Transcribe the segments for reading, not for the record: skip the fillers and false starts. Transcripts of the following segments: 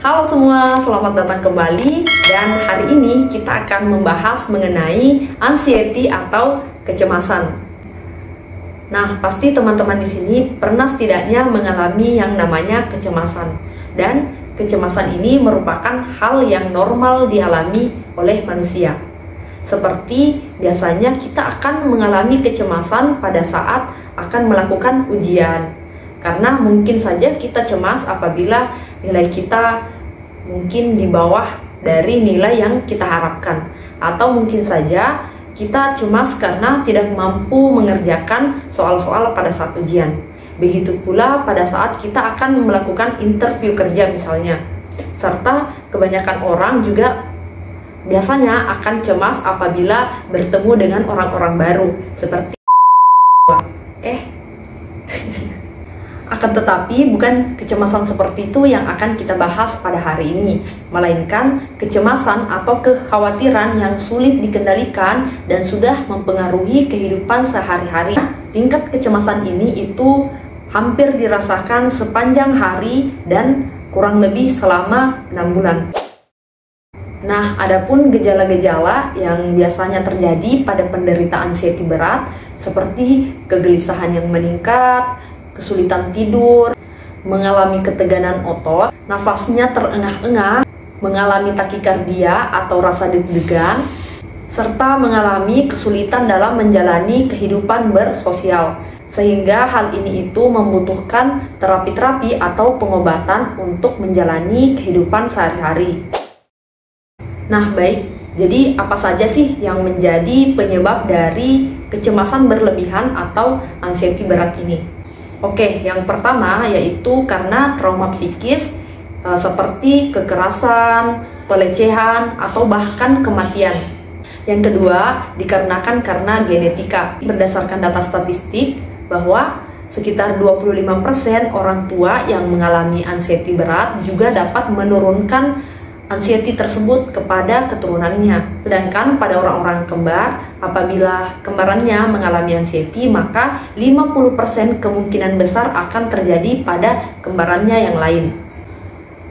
Halo semua, selamat datang kembali. Dan hari ini kita akan membahas mengenai anxiety atau kecemasan. Nah, pasti teman-teman di sini pernah setidaknya mengalami yang namanya kecemasan. Dan kecemasan ini merupakan hal yang normal dialami oleh manusia. Seperti biasanya kita akan mengalami kecemasan pada saat akan melakukan ujian. Karena mungkin saja kita cemas apabila nilai kita mungkin di bawah dari nilai yang kita harapkan, atau mungkin saja kita cemas karena tidak mampu mengerjakan soal-soal pada saat ujian. Begitu pula pada saat kita akan melakukan interview kerja misalnya. Serta kebanyakan orang juga biasanya akan cemas apabila bertemu dengan orang-orang baru seperti Akan tetapi bukan kecemasan seperti itu yang akan kita bahas pada hari ini, melainkan kecemasan atau kekhawatiran yang sulit dikendalikan dan sudah mempengaruhi kehidupan sehari-hari. Tingkat kecemasan ini itu hampir dirasakan sepanjang hari dan kurang lebih selama 6 bulan. Nah, adapun gejala-gejala yang biasanya terjadi pada penderita anxiety berat seperti kegelisahan yang meningkat, kesulitan tidur, mengalami ketegangan otot, nafasnya terengah-engah, mengalami takikardia atau rasa deg-degan, serta mengalami kesulitan dalam menjalani kehidupan bersosial. Sehingga hal ini itu membutuhkan terapi-terapi atau pengobatan untuk menjalani kehidupan sehari-hari. Nah, baik, jadi apa saja sih yang menjadi penyebab dari kecemasan berlebihan atau anxiety berat ini? Oke, yang pertama yaitu karena trauma psikis seperti kekerasan, pelecehan, atau bahkan kematian. Yang kedua, dikarenakan karena genetika. Berdasarkan data statistik bahwa sekitar 25% orang tua yang mengalami anxiety berat juga dapat menurunkan anxiety tersebut kepada keturunannya. Sedangkan pada orang-orang kembar, apabila kembarannya mengalami anxiety, maka 50% kemungkinan besar akan terjadi pada kembarannya yang lain.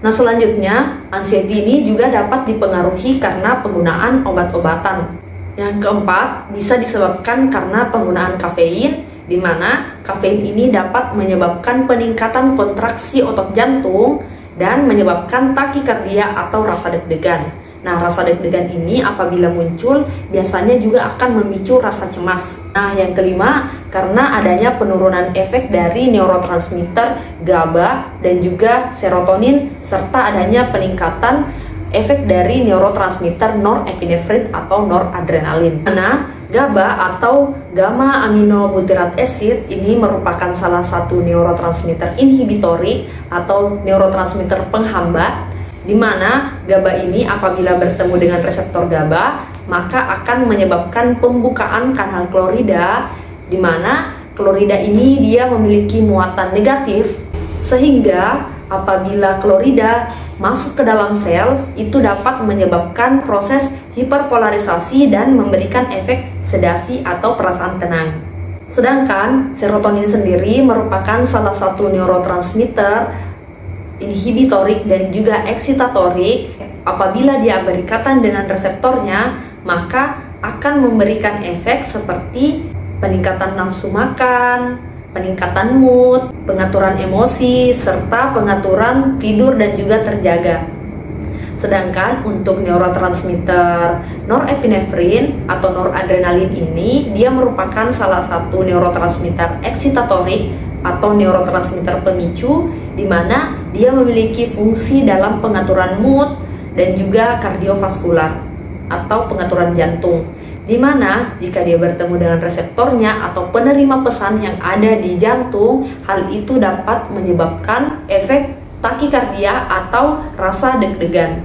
Nah, selanjutnya, anxiety ini juga dapat dipengaruhi karena penggunaan obat-obatan. Yang keempat, bisa disebabkan karena penggunaan kafein, di mana kafein ini dapat menyebabkan peningkatan kontraksi otot jantung dan menyebabkan takikardia atau rasa deg-degan. Nah, rasa deg-degan ini apabila muncul biasanya juga akan memicu rasa cemas. Nah, yang kelima, karena adanya penurunan efek dari neurotransmitter GABA dan juga serotonin, serta adanya peningkatan efek dari neurotransmitter norepinefrin atau noradrenalin. Nah, GABA atau gamma aminobutyric acid ini merupakan salah satu neurotransmitter inhibitorik atau neurotransmitter penghambat, di mana GABA ini apabila bertemu dengan reseptor GABA maka akan menyebabkan pembukaan kanal klorida, di mana klorida ini dia memiliki muatan negatif, sehingga apabila klorida masuk ke dalam sel itu dapat menyebabkan proses hiperpolarisasi dan memberikan efek sedasi atau perasaan tenang. Sedangkan serotonin sendiri merupakan salah satu neurotransmitter inhibitorik dan juga eksitatorik. Apabila dia berikatan dengan reseptornya, maka akan memberikan efek seperti peningkatan nafsu makan, peningkatan mood, pengaturan emosi, serta pengaturan tidur dan juga terjaga. Sedangkan untuk neurotransmitter norepinefrin atau noradrenalin ini, dia merupakan salah satu neurotransmitter eksitatorik atau neurotransmitter pemicu, di mana dia memiliki fungsi dalam pengaturan mood dan juga kardiovaskular atau pengaturan jantung, di mana jika dia bertemu dengan reseptornya atau penerima pesan yang ada di jantung, hal itu dapat menyebabkan efek takikardia atau rasa deg-degan,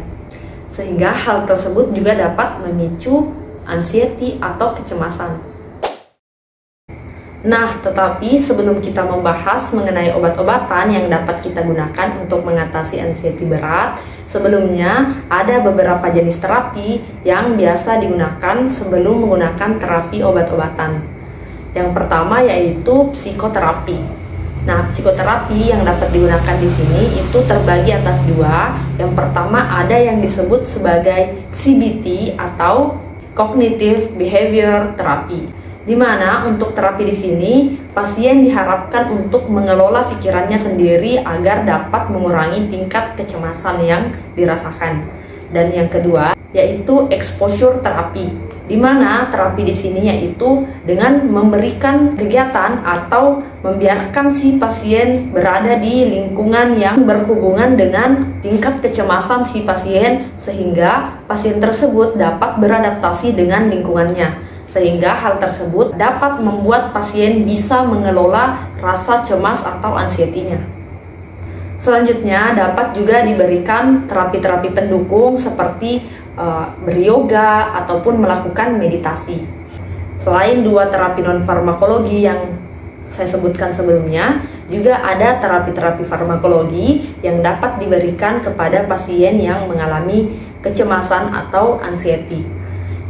sehingga hal tersebut juga dapat memicu anxiety atau kecemasan. Nah, tetapi sebelum kita membahas mengenai obat-obatan yang dapat kita gunakan untuk mengatasi anxiety berat, sebelumnya ada beberapa jenis terapi yang biasa digunakan sebelum menggunakan terapi obat-obatan. Yang pertama yaitu psikoterapi. Nah, psikoterapi yang dapat digunakan di sini itu terbagi atas dua. Yang pertama ada yang disebut sebagai CBT atau Cognitive Behavior Therapy, di mana untuk terapi di sini pasien diharapkan untuk mengelola pikirannya sendiri agar dapat mengurangi tingkat kecemasan yang dirasakan. Dan yang kedua yaitu exposure terapi, di mana terapi di sini yaitu dengan memberikan kegiatan atau membiarkan si pasien berada di lingkungan yang berhubungan dengan tingkat kecemasan si pasien, sehingga pasien tersebut dapat beradaptasi dengan lingkungannya, sehingga hal tersebut dapat membuat pasien bisa mengelola rasa cemas atau anxiety-nya. Selanjutnya dapat juga diberikan terapi-terapi pendukung seperti beryoga ataupun melakukan meditasi. Selain dua terapi non-farmakologi yang saya sebutkan sebelumnya, juga ada terapi-terapi farmakologi yang dapat diberikan kepada pasien yang mengalami kecemasan atau anxiety.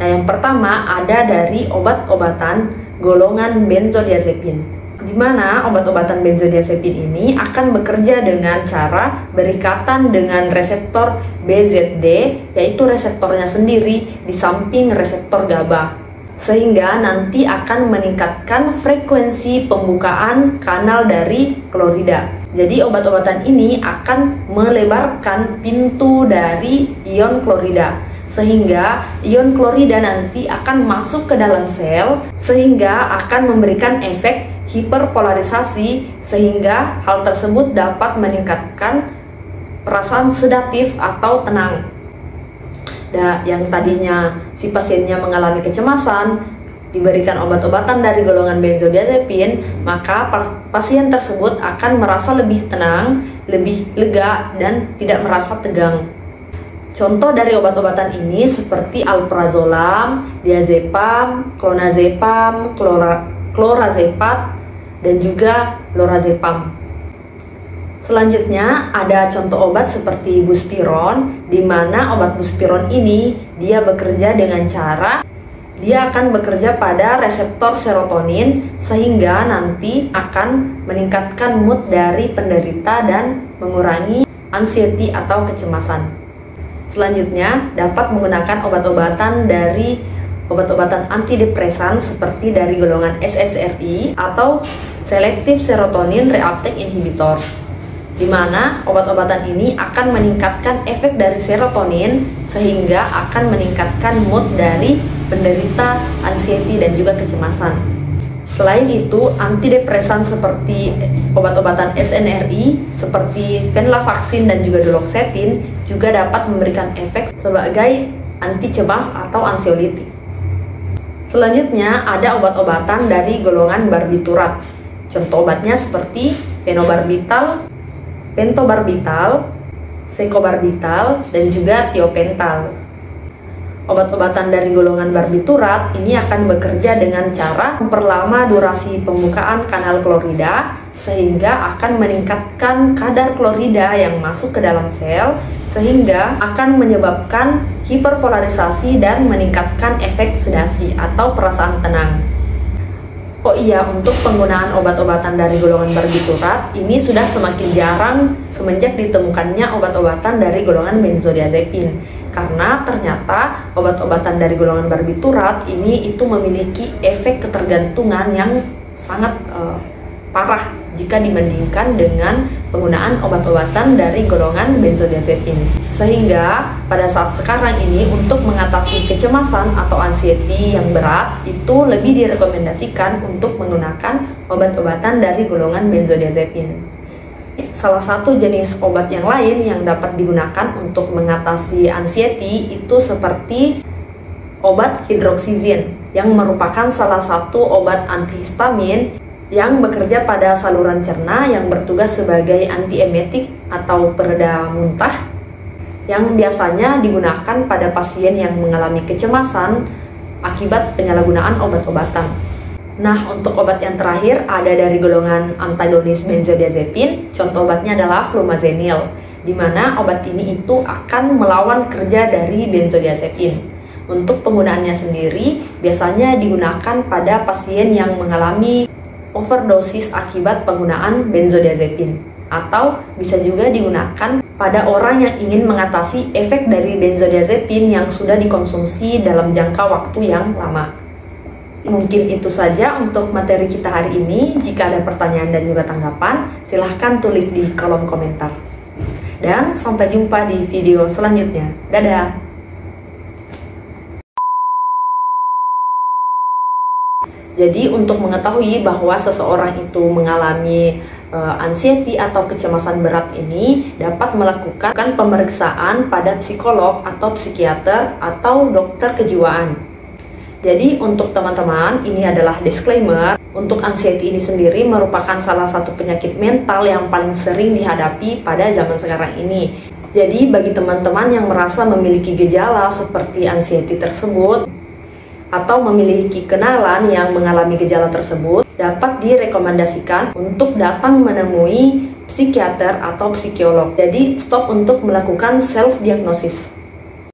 Nah, yang pertama ada dari obat-obatan golongan benzodiazepin, di mana obat-obatan benzodiazepin ini akan bekerja dengan cara berikatan dengan reseptor BZD, yaitu reseptornya sendiri di samping reseptor GABA, sehingga nanti akan meningkatkan frekuensi pembukaan kanal dari klorida. Jadi obat-obatan ini akan melebarkan pintu dari ion klorida, sehingga ion klorida nanti akan masuk ke dalam sel, sehingga akan memberikan efek hiperpolarisasi, sehingga hal tersebut dapat meningkatkan perasaan sedatif atau tenang. Yang tadinya si pasiennya mengalami kecemasan, diberikan obat-obatan dari golongan benzodiazepin, maka pasien tersebut akan merasa lebih tenang, lebih lega, dan tidak merasa tegang. Contoh dari obat-obatan ini seperti alprazolam, diazepam, clonazepam, clorazepam, dan juga lorazepam. Selanjutnya ada contoh obat seperti buspirone, di mana obat buspirone ini dia bekerja dengan cara dia akan bekerja pada reseptor serotonin, sehingga nanti akan meningkatkan mood dari penderita dan mengurangi anxiety atau kecemasan. Selanjutnya dapat menggunakan obat-obatan dari obat-obatan antidepresan seperti dari golongan SSRI atau Selective Serotonin Reuptake Inhibitor, di mana obat-obatan ini akan meningkatkan efek dari serotonin sehingga akan meningkatkan mood dari penderita anxiety dan juga kecemasan. Selain itu, antidepresan seperti obat-obatan SNRI seperti venlafaxine dan juga duloxetine juga dapat memberikan efek sebagai anti cemas atau ansiolitik. Selanjutnya ada obat-obatan dari golongan barbiturat. Contoh obatnya seperti fenobarbital, pentobarbital, secobarbital, dan juga tiopental. Obat-obatan dari golongan barbiturat ini akan bekerja dengan cara memperlama durasi pembukaan kanal klorida, sehingga akan meningkatkan kadar klorida yang masuk ke dalam sel, sehingga akan menyebabkan hiperpolarisasi dan meningkatkan efek sedasi atau perasaan tenang. Oh iya, untuk penggunaan obat-obatan dari golongan barbiturat ini sudah semakin jarang semenjak ditemukannya obat-obatan dari golongan benzodiazepin, karena ternyata obat-obatan dari golongan barbiturat ini itu memiliki efek ketergantungan yang sangat parah jika dibandingkan dengan penggunaan obat-obatan dari golongan benzodiazepin. Sehingga pada saat sekarang ini untuk mengatasi kecemasan atau anxiety yang berat itu lebih direkomendasikan untuk menggunakan obat-obatan dari golongan benzodiazepin. Salah satu jenis obat yang lain yang dapat digunakan untuk mengatasi anxiety itu seperti obat hidroksizin, yang merupakan salah satu obat antihistamin yang bekerja pada saluran cerna yang bertugas sebagai antiemetik atau pereda muntah, yang biasanya digunakan pada pasien yang mengalami kecemasan akibat penyalahgunaan obat-obatan. Nah, untuk obat yang terakhir ada dari golongan antagonis benzodiazepin. Contoh obatnya adalah flumazenil, di mana obat ini itu akan melawan kerja dari benzodiazepin. Untuk penggunaannya sendiri biasanya digunakan pada pasien yang mengalami overdosis akibat penggunaan benzodiazepin, atau bisa juga digunakan pada orang yang ingin mengatasi efek dari benzodiazepin yang sudah dikonsumsi dalam jangka waktu yang lama. Mungkin itu saja untuk materi kita hari ini. Jika ada pertanyaan dan juga tanggapan, silahkan tulis di kolom komentar. Dan sampai jumpa di video selanjutnya. Dadah! Jadi untuk mengetahui bahwa seseorang itu mengalami anxiety atau kecemasan berat ini, dapat melakukan pemeriksaan pada psikolog atau psikiater atau dokter kejiwaan. Jadi untuk teman-teman, ini adalah disclaimer, untuk anxiety ini sendiri merupakan salah satu penyakit mental yang paling sering dihadapi pada zaman sekarang ini. Jadi bagi teman-teman yang merasa memiliki gejala seperti anxiety tersebut, atau memiliki kenalan yang mengalami gejala tersebut, dapat direkomendasikan untuk datang menemui psikiater atau psikolog. Jadi stop untuk melakukan self-diagnosis.